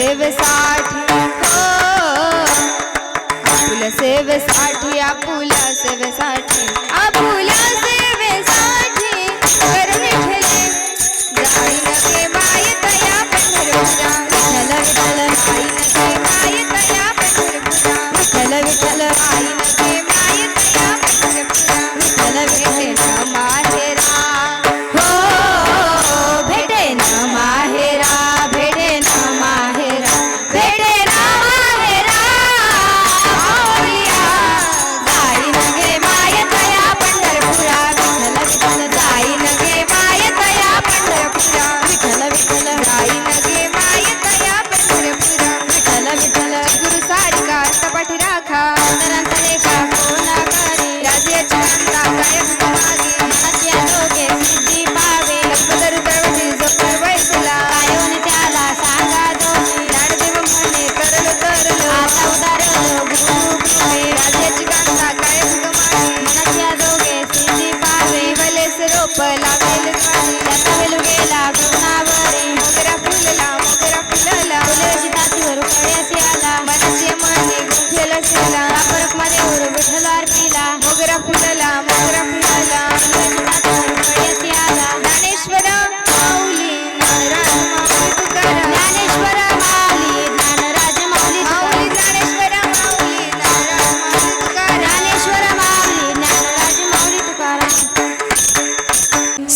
सेवेसाठी हो आपुल्या सेवेसाठी आपुल्या सेवेसाठी आपुल्या सेवेसाठी कर विठ्ठले जाई नगे माय तया पंढरपुरा विठ्ठल विठ्ठल आई नगे माय तया पंढरपुरा विठ्ठल विठ्ठल आई नगे माय तया पंढरपुरा विठ्ठल भेटेन माहेरा हो भेटेन माहेरा भेटेन माहेरा भेटेन माहेरा माऊलिया जाई नगे माय तया पंढरपुरा विठ्ठल विठ्ठल जाई नगे माय तया पंढरपुरा विठ्ठल विठ्ठल जाई नगे माय तया पंढरपुरा विठ्ठल विठ्ठल गुरु सारिका तपाठी राखा नरांचा लेखा कोणा करी राजेची कांता काय मागे मनाची आलोके सिद्धी पावे लक्ष्मधर दरवती जपळ वैसला आयोन त्याला सांगा दोषी लाडदेव म्हणे करलो तरलो आता उदारलो गुरु कृपे राजेची कांता काय मागे मनाची आलोके सिद्धी पावे वलेस रोप लावेल झाली त्याचा वेलू गेला गगनावरी मोगरा फुलला फुलेची तातीवर कळ्याशी आला मनाची मने गुंफेल शिरला परक मध्ये उर विठ्ठल अर्पिला मोगरा फुलला फुलची तातीवर कळ्याशी आला ज्ञानेश्वर माऊली ज्ञानराज माऊली तुकाराम ज्ञानेश्वर माऊली ज्ञानराज माऊली ज्ञानेश्वर माऊली ज्ञानराज माऊली तुकाराम ज्ञानेश्वर माऊली ज्ञानराज माऊली तुकाराम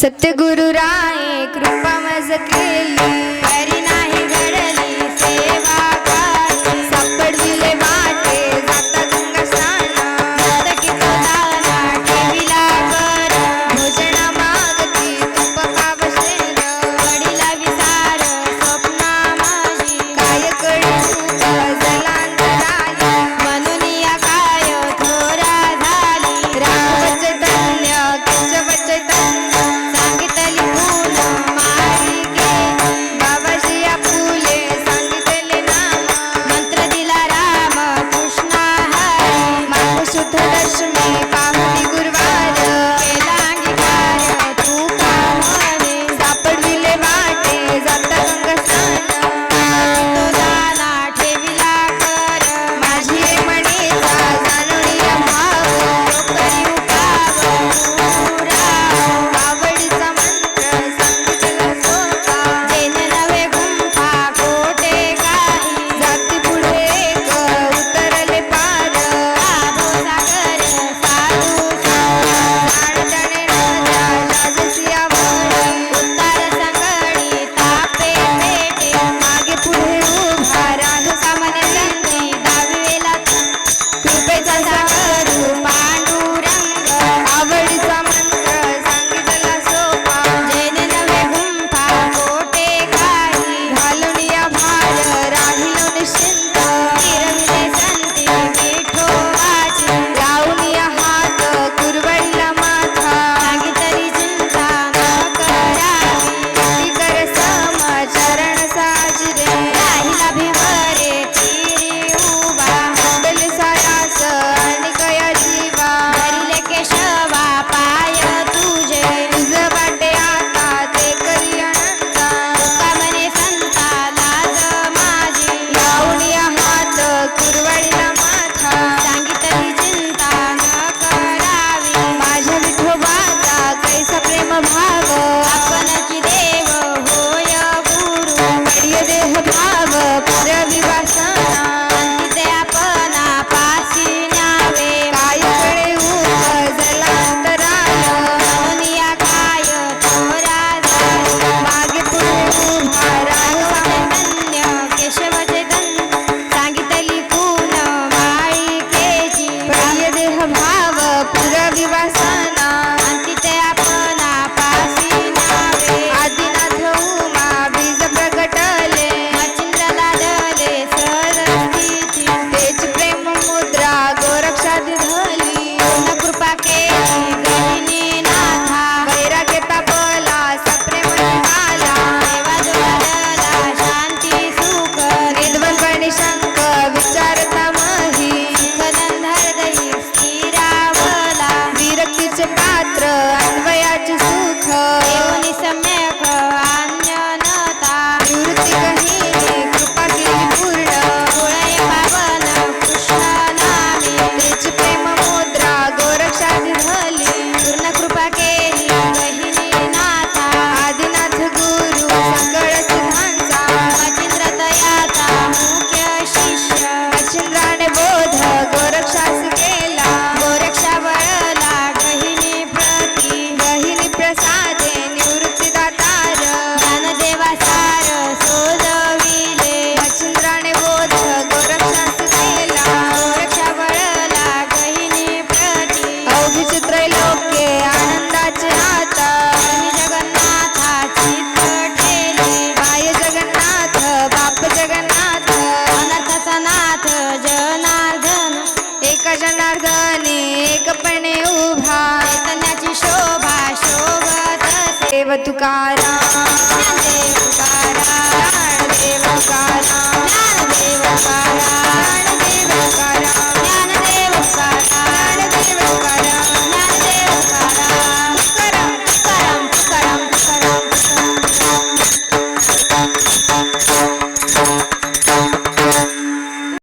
सत्यगुरु राये कृपा मज केली हरी नाही घडली सेवा काही सापडविले वाटे जाता गंगा स्नाना दत्तकीत दाना ठेविला वर भोजना मागती तुप पावशेर वडिला विसार स्वप्ना माझी काय कळी चूक जलांतराली म्हणून या काय थोरा झाली राम चैतन्य केशव चैतन्य सांगितली तुकाराम,